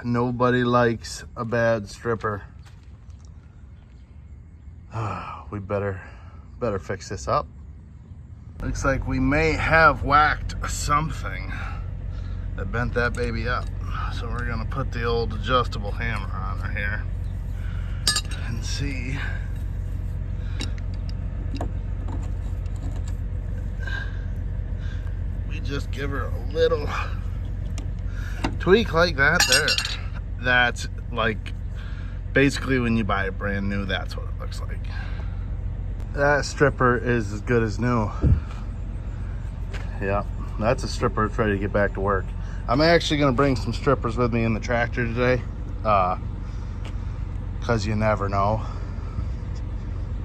Nobody likes a bad stripper. We better fix this up. Looks like we may have whacked something that bent that baby up. So we're gonna put the old adjustable hammer on her here and see. We just give her a little tweak like that there. That's like basically when you buy it brand new, that's what it looks like. That stripper is as good as new. Yeah, that's a stripper that's ready to get back to work. I'm actually gonna bring some strippers with me in the tractor today, cause you never know.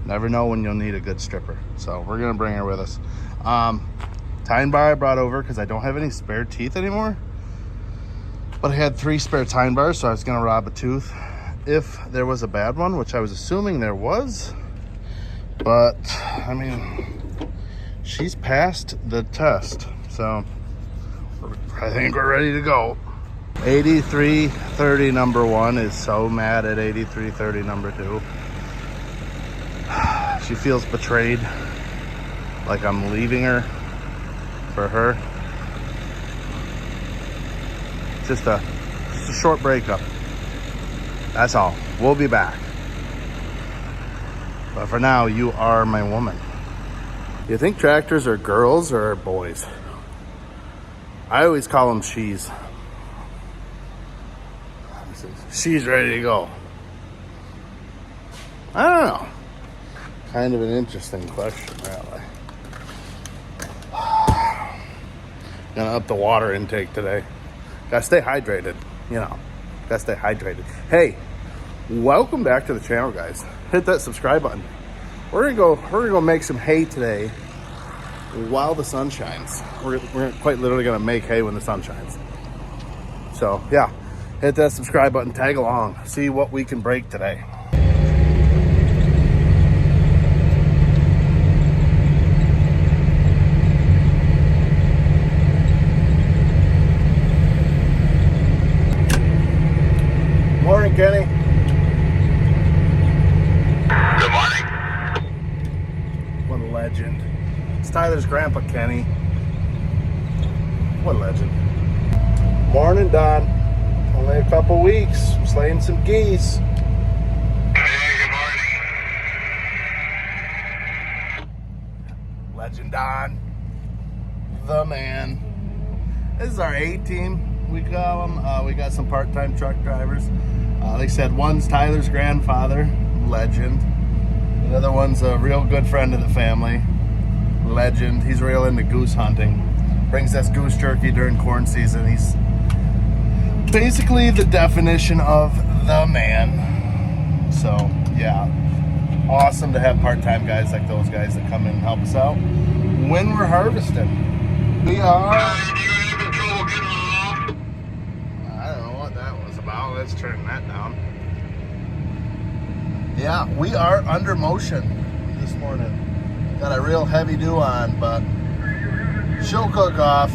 Never know when you'll need a good stripper. So we're gonna bring her with us. Tine bar I brought over because I don't have any spare teeth anymore. But I had 3 spare tine bars, so I was gonna rob a tooth if there was a bad one, which I was assuming there was. But I mean, she's passed the test, so I think we're ready to go. 8330 number 1 is so mad at 8330 number 2. She feels betrayed, like I'm leaving her for her. Just a short breakup. That's all. We'll be back. But for now, you are my woman. You think tractors are girls or boys? I always call them she's. She's ready to go. I don't know. Kind of an interesting question, really. Gonna up the water intake today. Gotta stay hydrated, you know. Gotta stay hydrated. Hey, welcome back to the channel, guys. Hit that subscribe button. We're gonna go make some hay today while the sun shines. We're quite literally gonna make hay when the sun shines. So yeah, hit that subscribe button, tag along, see what we can break today. Morning, Kenny. Good morning. What a legend. It's Tyler's grandpa, Kenny. What a legend. Morning, Don. Only a couple weeks. Slaying some geese. Hey, good morning. Legend Don. The man. This is our A-team. We call them. We got some part-time truck drivers. Like I said, one's Tyler's grandfather, legend. The other one's a real good friend of the family, legend. He's real into goose hunting. Brings us goose jerky during corn season. He's basically the definition of the man. So, yeah. Awesome to have part-time guys like those guys that come in and help us out when we're harvesting. We are... Let's turn that down. Yeah, we are under motion this morning. Got a real heavy dew on, but she'll cook off.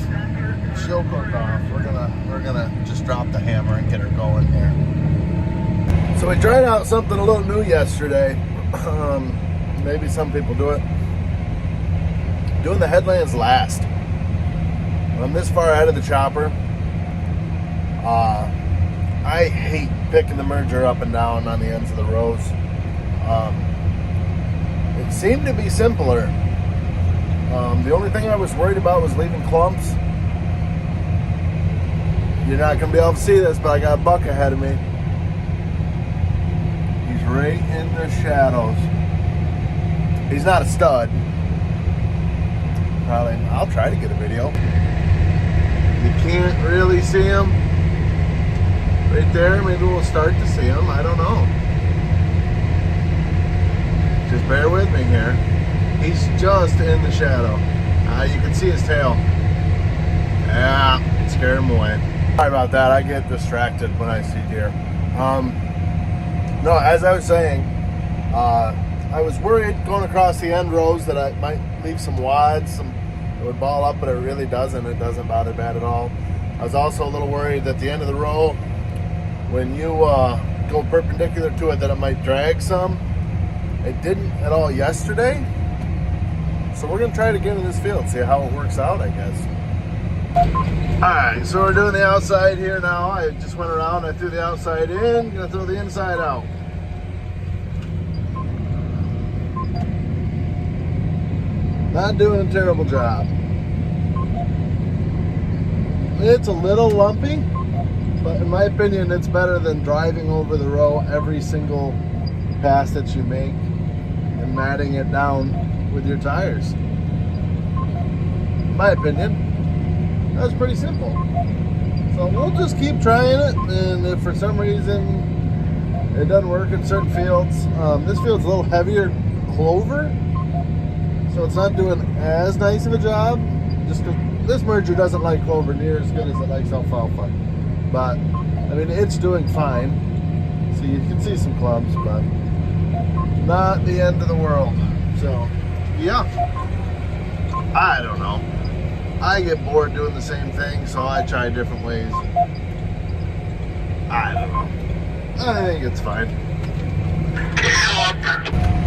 She'll cook off. We're gonna just drop the hammer and get her going here. So we tried out something a little new yesterday. Maybe some people do it. Doing the headlands last. When I'm this far ahead of the chopper, I hate picking the merger up and down on the ends of the rows. It seemed to be simpler. The only thing I was worried about was leaving clumps. You're not going to be able to see this, but I got a buck ahead of me. He's right in the shadows. He's not a stud. Probably, I'll try to get a video. You can't really see him. Right there, maybe we'll start to see him. I don't know. Just bear with me here. He's just in the shadow. You can see his tail. Yeah, scared him away. Sorry about that. I get distracted when I see deer. No, as I was saying, I was worried going across the end rows that I might leave some wads, it would ball up, but it really doesn't. It doesn't bother bad at all. I was also a little worried that the end of the row when you go perpendicular to it that it might drag some. It didn't at all yesterday. So we're gonna try it again in this field, see how it works out, I guess. Alright, so we're doing the outside here now. I just went around, I threw the outside in, gonna throw the inside out. Not doing a terrible job. It's a little lumpy, but in my opinion, it's better than driving over the row every single pass that you make and matting it down with your tires. In my opinion, that's pretty simple. So we'll just keep trying it, and if for some reason it doesn't work in certain fields, this field's a little heavier clover, so it's not doing as nice of a job. Just 'cause this merger doesn't like clover near as good as it likes alfalfa, but I mean it's doing fine. So you can see some clumps, but not the end of the world. So yeah, I don't know. I get bored doing the same thing, so I try different ways. I don't know. I think it's fine.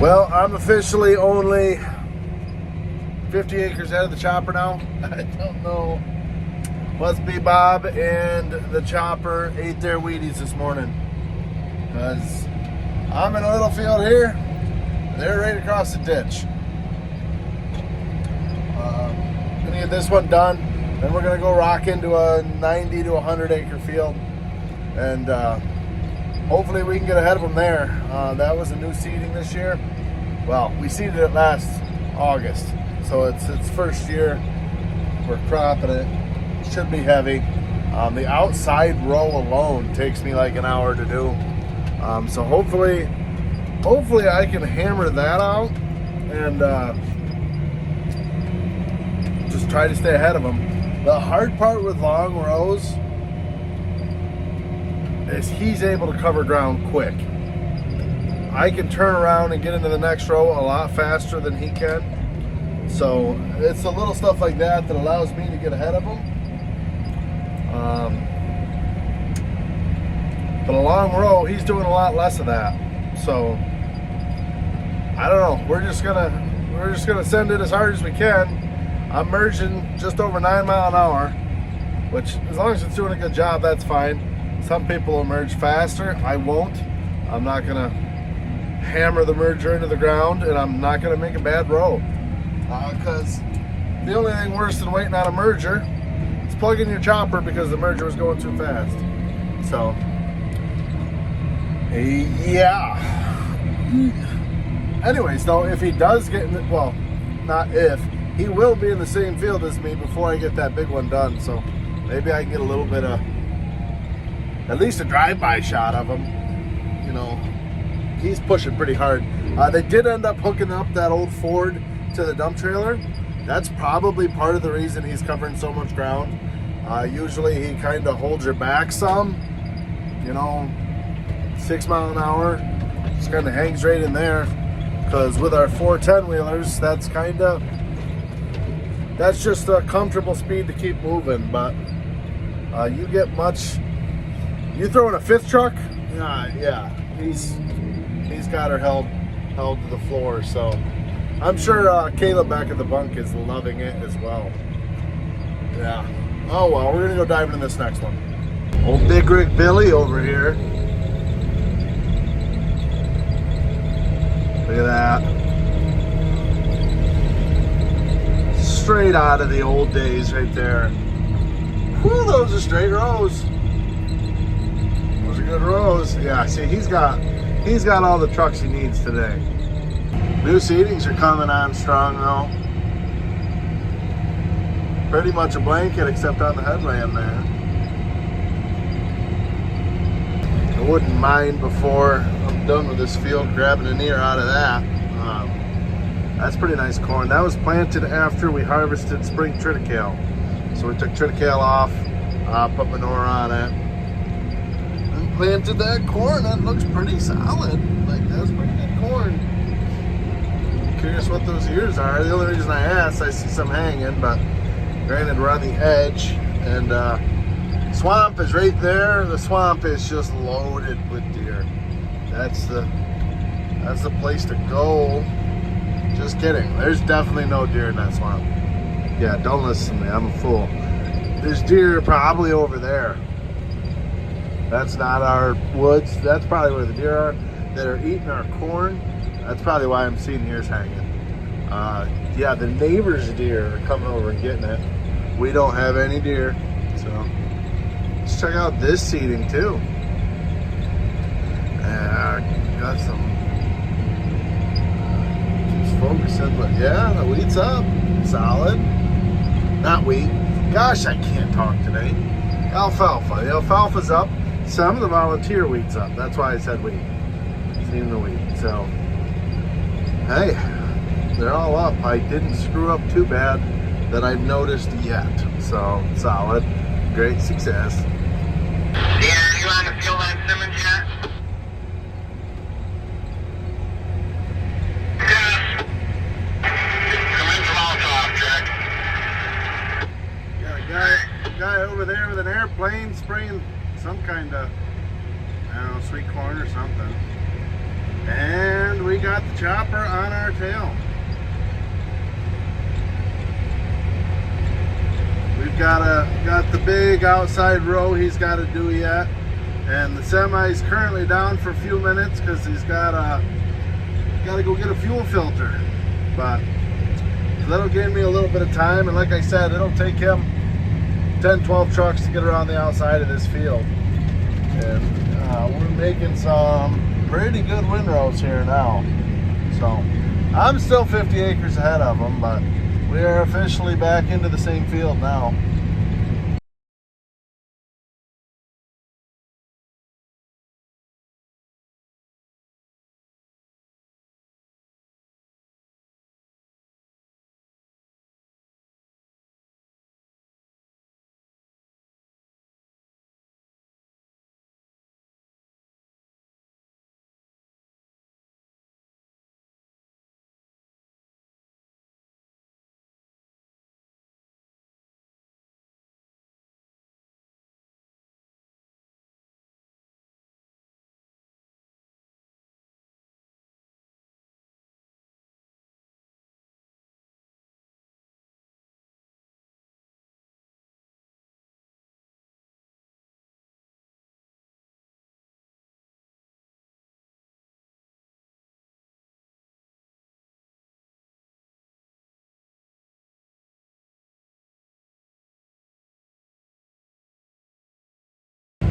Well, I'm officially only 50 acres out of the chopper now. I don't know. Must be Bob and the chopper ate their Wheaties this morning. Because I'm in a little field here. They're right across the ditch. Gonna get this one done. Then we're gonna go rock into a 90 to 100 acre field. And hopefully we can get ahead of them there. That was a new seeding this year. Well, we seeded it last August. So it's first year. We're cropping it. Should be heavy. The outside row alone takes me like an hour to do. So hopefully I can hammer that out and just try to stay ahead of them. The hard part with long rows is he's able to cover ground quick. I can turn around and get into the next row a lot faster than he can. So it's the little stuff like that that allows me to get ahead of him. But a long row, he's doing a lot less of that. So I don't know. We're just gonna send it as hard as we can. I'm merging just over 9 miles an hour, which as long as it's doing a good job, that's fine. Some people will merge faster. I won't. I'm not gonna hammer the merger into the ground, and I'm not gonna make a bad row. Because the only thing worse than waiting on a merger is plugging your chopper because the merger was going too fast. So, yeah. Anyways, though, if he does get in the, well, not if, he will be in the same field as me before I get that big one done. So maybe I can get a little bit of, at least a drive-by shot of him. You know, he's pushing pretty hard. They did end up hooking up that old Ford to the dump trailer. That's probably part of the reason he's covering so much ground. Usually he kind of holds your back some, you know, 6 mile an hour, just kind of hangs right in there. Because with our 410 wheelers, that's just a comfortable speed to keep moving. But you get much, you throw in a fifth truck, yeah, he's got her held to the floor. So I'm sure Caleb back at the bunk is loving it as well. Yeah. Oh well, we're gonna go diving in this next one. Old Big Rig Billy over here. Look at that. Straight out of the old days right there. Whew, those are straight rows. Those are good rows. Yeah, see, he's got all the trucks he needs today. New seedings are coming on strong though. Pretty much a blanket except on the headland there. I wouldn't mind before I'm done with this field grabbing an ear out of that. That's pretty nice corn. That was planted after we harvested spring triticale. So we took triticale off, put manure on it, and planted that corn. That looks pretty solid. Like, that's pretty good corn. I'm curious what those ears are. The only reason I asked, I see some hanging, but granted we're on the edge, and swamp is right there. The swamp is just loaded with deer. That's the place to go. Just kidding. There's definitely no deer in that swamp. Yeah, don't listen to me. I'm a fool. There's deer probably over there. That's not our woods. That's probably where the deer are that are eating our corn. That's probably why I'm seeing ears hanging. Yeah, the neighbor's deer are coming over and getting it. We don't have any deer, so let's check out this seeding too. Got some. Keeps focusing, but yeah, the wheat's up, solid. Not wheat. Gosh, I can't talk today. Alfalfa. The alfalfa's up. Some of the volunteer wheat's up. That's why I said wheat. Seen the wheat. So, hey, they're all up. I didn't screw up too bad that I've noticed yet. So, solid. Great success. Yeah, are you on the field on Simmons yet? Yes. Come in from all talk, Jack. Got a guy over there with an airplane spraying some kind of, I don't know, sweet corn or something. And we got the chopper on our tail. We've got the big outside row he's got to do yet. And the semi's currently down for a few minutes because he's got to go get a fuel filter. But that'll give me a little bit of time. And like I said, it'll take him 10-12 trucks to get around the outside of this field. And we're making some pretty good windrows here now. So I'm still 50 acres ahead of them, but we are officially back into the same field now.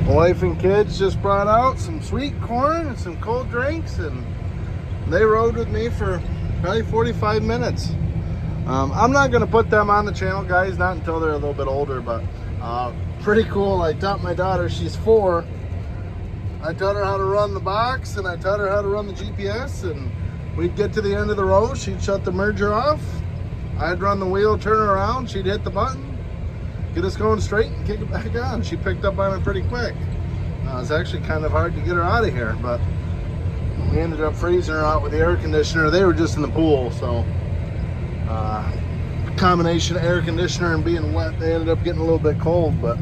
My wife and kids just brought out some sweet corn and some cold drinks, and they rode with me for probably 45 minutes. I'm not going to put them on the channel, guys, not until they're a little bit older, but pretty cool. I taught my daughter, she's 4. I taught her how to run the box, and I taught her how to run the GPS, and we'd get to the end of the row, she'd shut the merger off, I'd run the wheel, turn her around, she'd hit the button, get us going straight and kick it back on. She picked up on it pretty quick. It was actually kind of hard to get her out of here, but we ended up freezing her out with the air conditioner. They were just in the pool, so combination of air conditioner and being wet, they ended up getting a little bit cold. But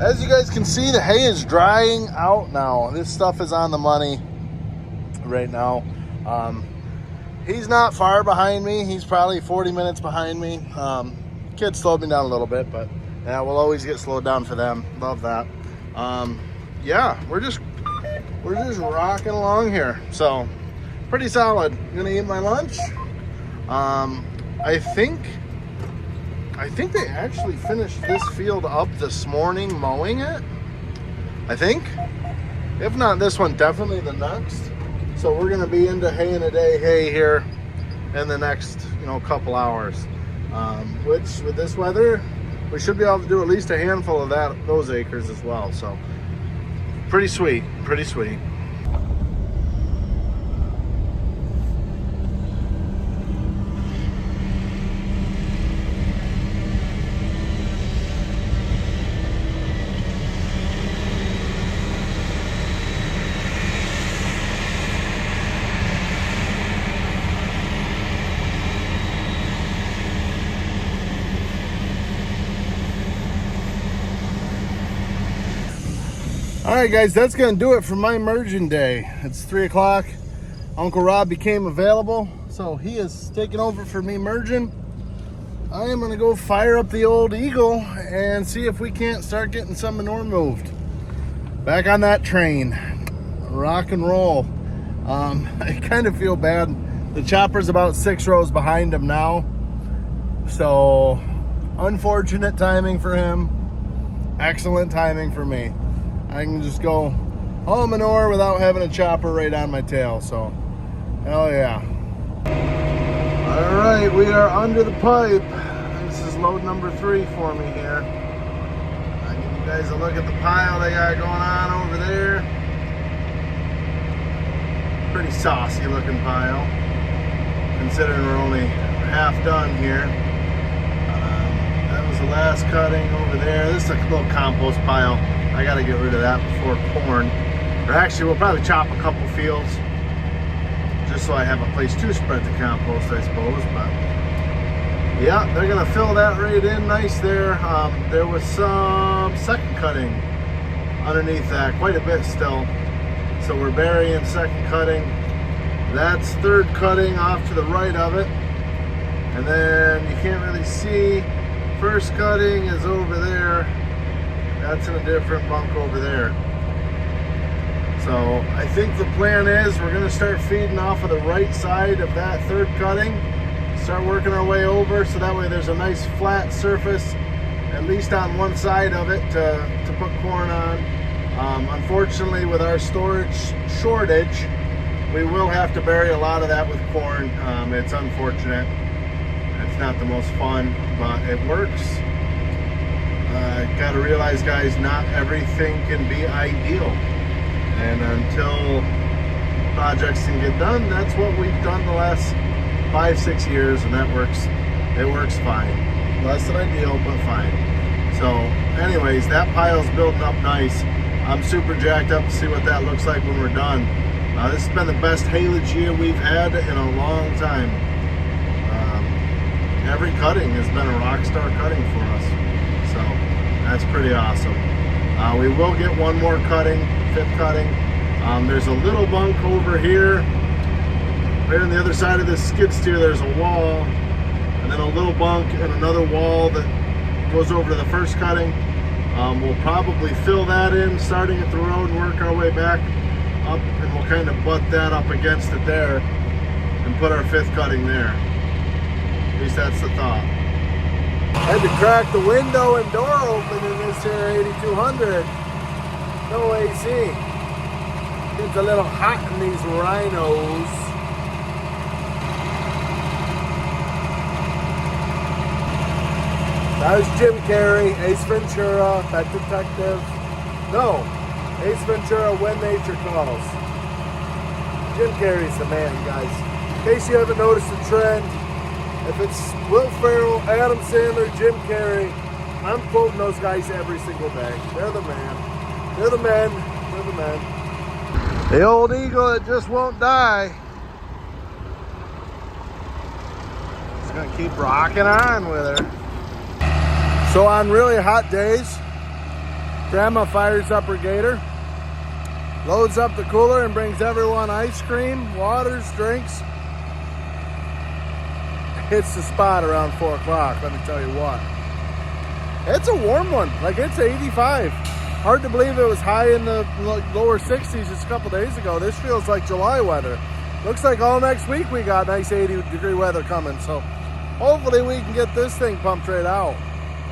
as you guys can see, the hay is drying out now. This stuff is on the money right now. He's not far behind me. He's probably 40 minutes behind me. Kids slowed me down a little bit, but yeah, we'll always get slowed down for them. Love that. Yeah, we're just rocking along here. So pretty solid. I'm gonna eat my lunch. I think they actually finished this field up this morning mowing it. I think. If not this one, definitely the next. So we're gonna be into hay in a day hay here in the next, couple hours. Which with this weather, we should be able to do at least a handful of those acres as well. So pretty sweet, pretty sweet. All right, guys, that's gonna do it for my merging day. It's 3 o'clock. Uncle Rob became available, so he is taking over for me merging. I am gonna go fire up the old Eagle and see if we can't start getting some manure moved. Back on that train, rock and roll. I kind of feel bad. The chopper's about 6 rows behind him now, so unfortunate timing for him, excellent timing for me. I can just go haul manure without having a chopper right on my tail, so hell yeah. All right, we are under the pipe. This is load number 3 for me here. I'll give you guys a look at the pile they got going on over there. Pretty saucy looking pile, considering we're only half done here. That was the last cutting over there. This is a little compost pile. I gotta get rid of that before corn. Or actually, we'll probably chop a couple fields just so I have a place to spread the compost, I suppose. But yeah, they're gonna fill that right in nice there. There was some second cutting underneath that, quite a bit still. So we're burying second cutting. That's third cutting off to the right of it. And then you can't really see. First cutting is over there. That's in a different bunk over there. So I think the plan is we're gonna start feeding off of the right side of that third cutting. Start working our way over so that way there's a nice flat surface, at least on one side of it to put corn on. Unfortunately, with our storage shortage, we will have to bury a lot of that with corn. It's unfortunate. It's not the most fun, but it works. Got to realize, guys, not everything can be ideal. And until projects can get done, that's what we've done the last 5-6 years, and that works. It works fine. Less than ideal, but fine. So anyways, that pile's building up nice. I'm super jacked up to see what that looks like when we're done. This has been the best haylage year we've had in a long time. Every cutting has been a rock star cutting for us. So that's pretty awesome. We will get one more cutting, 5th cutting. There's a little bunk over here. Right on the other side of this skid steer, there's a wall. And then a little bunk and another wall that goes over to the first cutting. We'll probably fill that in starting at the road and work our way back up, and we'll kind of butt that up against it there and put our 5th cutting there. At least that's the thought. Had to crack the window and door open in this here 8200. No AC. It's a little hot in these rhinos. That was Jim Carrey, Ace Ventura, Pet Detective. No, Ace Ventura, When Nature Calls. Jim Carrey's the man, guys. In case you haven't noticed the trend, if it's Will Ferrell, Adam Sandler, Jim Carrey, I'm quoting those guys every single day. They're the man. They're the men. They're the men. The old eagle that just won't die. It's gonna keep rocking on with her. So on really hot days, Grandma fires up her gator, loads up the cooler and brings everyone ice cream, waters, drinks. Hits the spot around 4 o'clock, let me tell you what. It's a warm one, like it's 85. Hard to believe it was high in the lower 60s just a couple days ago. This feels like July weather. Looks like all next week we got nice 80-degree weather coming, so hopefully we can get this thing pumped right out.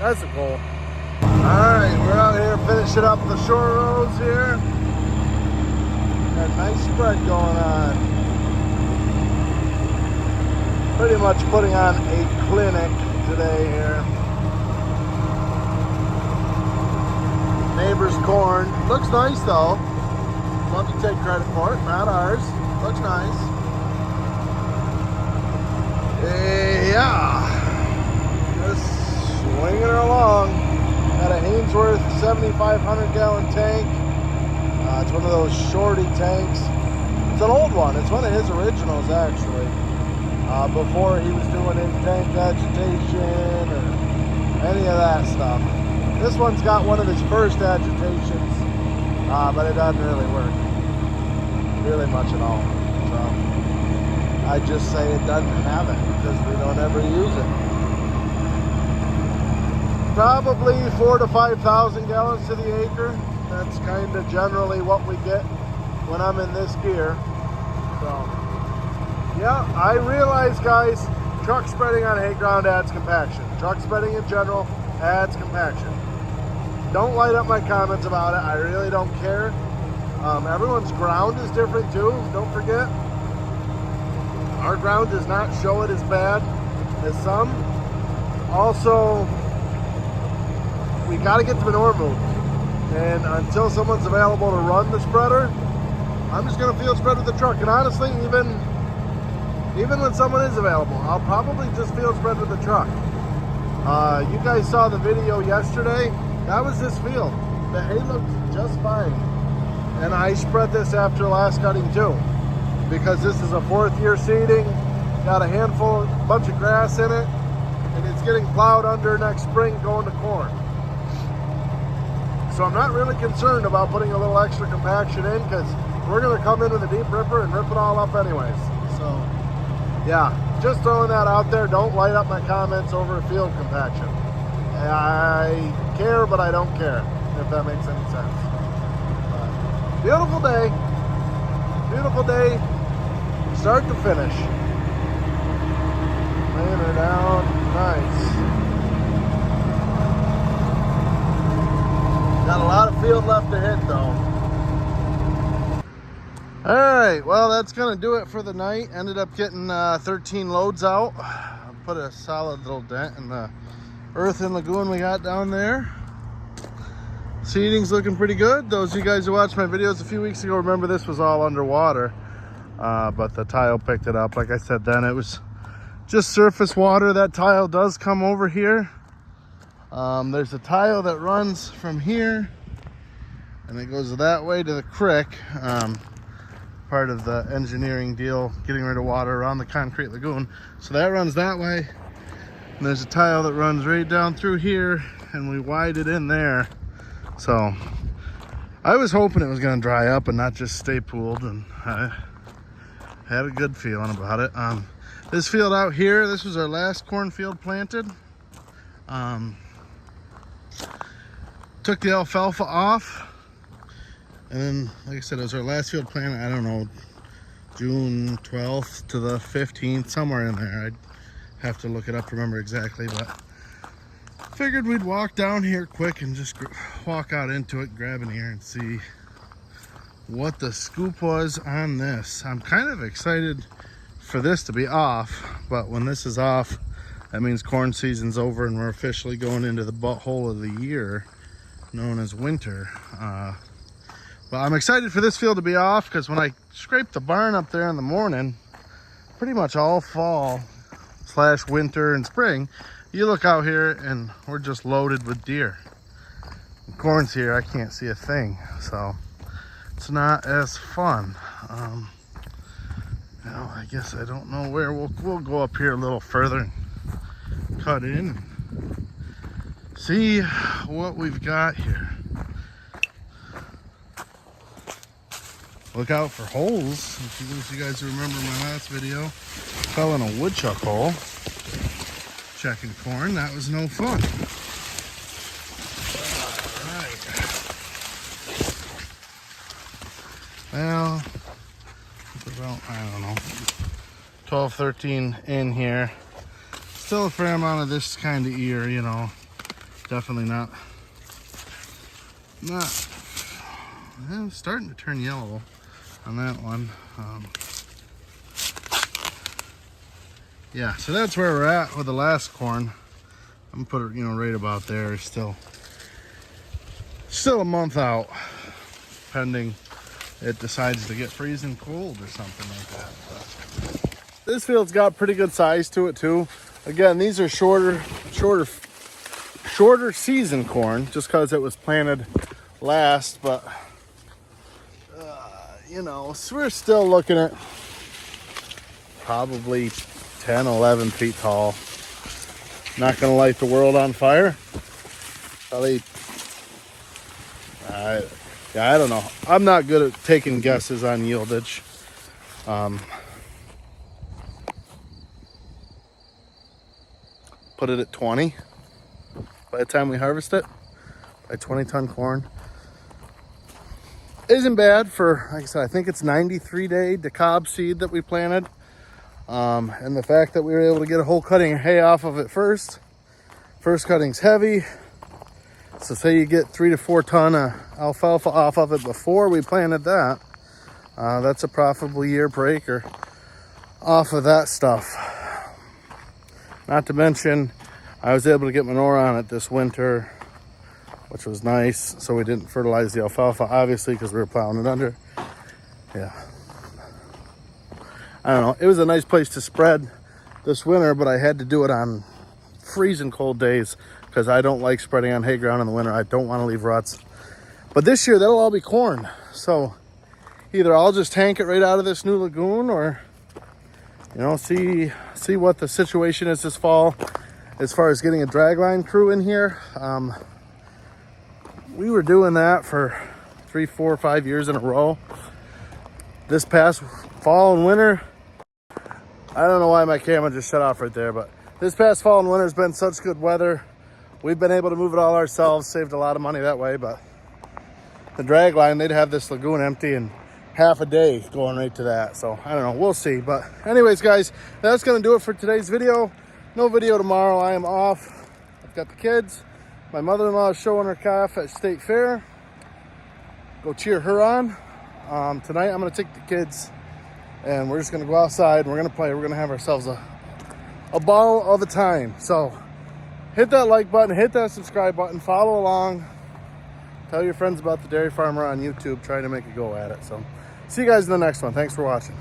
That's a goal. Alright, we're out here finishing up the shore roads here. Got a nice spread going on. Pretty much putting on a clinic today here. Neighbor's corn. Looks nice though. Love to take credit for it, not ours. Looks nice. Yeah. Just swinging her along. Got a Hainsworth 7,500 gallon tank. It's one of those shorty tanks. It's an old one. It's one of his originals actually. Before he was doing in-tank agitation or any of that stuff. This one's got one of his first agitations but it doesn't really work really much at all. So I just say it doesn't have it because we don't ever use it. Probably 4,000 to 5,000 gallons to the acre. That's kind of generally what we get when I'm in this gear. So yeah, I realize, guys, truck spreading on hay ground adds compaction. Truck spreading in general adds compaction. Don't light up my comments about it. I really don't care. Everyone's ground is different too. Don't forget, our ground does not show it as bad as some. Also, we got to get the manure moved. And until someone's available to run the spreader, I'm just going to field spread with the truck. And honestly, even when someone is available, I'll probably just field spread with the truck. You guys saw the video yesterday. That was this field. The hay looked just fine. And I spread this after last cutting too, because this is a 4th year seeding, got a bunch of grass in it, and it's getting plowed under next spring going to corn. So I'm not really concerned about putting a little extra compaction in, because we're going to come in with a deep ripper and rip it all up anyways. So yeah, just throwing that out there. Don't light up my comments over field compaction. I care, but I don't care, if that makes any sense. Beautiful day. Beautiful day, start to finish. Laying her down, nice. Got a lot of field left to hit though. All right, well, that's gonna do it for the night. Ended up getting 13 loads out. Put a solid little dent in the earth and lagoon we got down there. Seeding's looking pretty good. Those of you guys who watched my videos a few weeks ago remember this was all underwater, but the tile picked it up. Like I said then, it was just surface water. That tile does come over here. There's a tile that runs from here and it goes that way to the creek. Part of the engineering deal, getting rid of water around the concrete lagoon. So that runs that way. And there's a tile that runs right down through here, and we widened it in there. So I was hoping it was going to dry up and not just stay pooled, and I had a good feeling about it. This field out here, this was our last cornfield planted. Took the alfalfa off, and then, like I said, it was our last field planted. I don't know, June 12th to the 15th, somewhere in there. I'd have to look it up to remember exactly, but figured we'd walk down here quick and just walk out into it, grab an ear, and see what the scoop was on this. I'm kind of excited for this to be off, but when this is off, that means corn season's over and we're officially going into the butthole of the year, known as winter. But I'm excited for this field to be off, because when I scraped the barn up there in the morning, pretty much all fall / winter and spring, you look out here and we're just loaded with deer. The corn's here, I can't see a thing, so it's not as fun. You know, I guess I don't know where. We'll go up here a little further and cut in and see what we've got here. Look out for holes. If you guys remember my last video, fell in a woodchuck hole checking corn. That was no fun. All right. Well, about, I don't know, 12, 13 in here. Still a fair amount of this kind of ear, you know. Definitely not. Well, starting to turn yellow on that one. Yeah, so that's where we're at with the last corn. I'm gonna put it, you know, right about there. Still a month out, pending it decides to get freezing cold or something like that. But this field's got pretty good size to it too. Again, these are shorter season corn, just because it was planted last, but you know, so we're still looking at probably 10, 11 feet tall. Not gonna light the world on fire. Probably Yeah, I don't know. I'm not good at taking guesses on yieldage. Put it at 20 by the time we harvest it. By 20-ton corn. Isn't bad for, like I said, I think it's 93-day DeKalb seed that we planted. And the fact that we were able to get a whole cutting of hay off of it first. First cutting's heavy. So say you get 3 to 4 ton of alfalfa off of it before we planted that. That's a profitable year per acre off of that stuff. Not to mention, I was able to get manure on it this winter, which was nice. So we didn't fertilize the alfalfa, obviously, because we were plowing it under. Yeah. I don't know. It was a nice place to spread this winter, but I had to do it on freezing cold days because I don't like spreading on hay ground in the winter. I don't want to leave ruts. But this year, that'll all be corn. So either I'll just tank it right out of this new lagoon, or, you know, see what the situation is this fall as far as getting a dragline crew in here. We were doing that for 3, 4, 5 years in a row. This past fall and winter, I don't know why my camera just shut off right there, but this past fall and winter has been such good weather. We've been able to move it all ourselves, saved a lot of money that way. But the drag line, they'd have this lagoon empty in half a day going right to that. So I don't know, we'll see. But anyways, guys, that's gonna do it for today's video. No video tomorrow, I am off. I've got the kids. My mother-in-law is showing her calf at State Fair. Go cheer her on. Tonight I'm gonna take the kids and we're just gonna go outside and we're gonna play. We're gonna have ourselves a ball of a time. So hit that like button, hit that subscribe button, follow along. Tell your friends about the Dairy Farmer on YouTube, trying to make a go at it. So see you guys in the next one. Thanks for watching.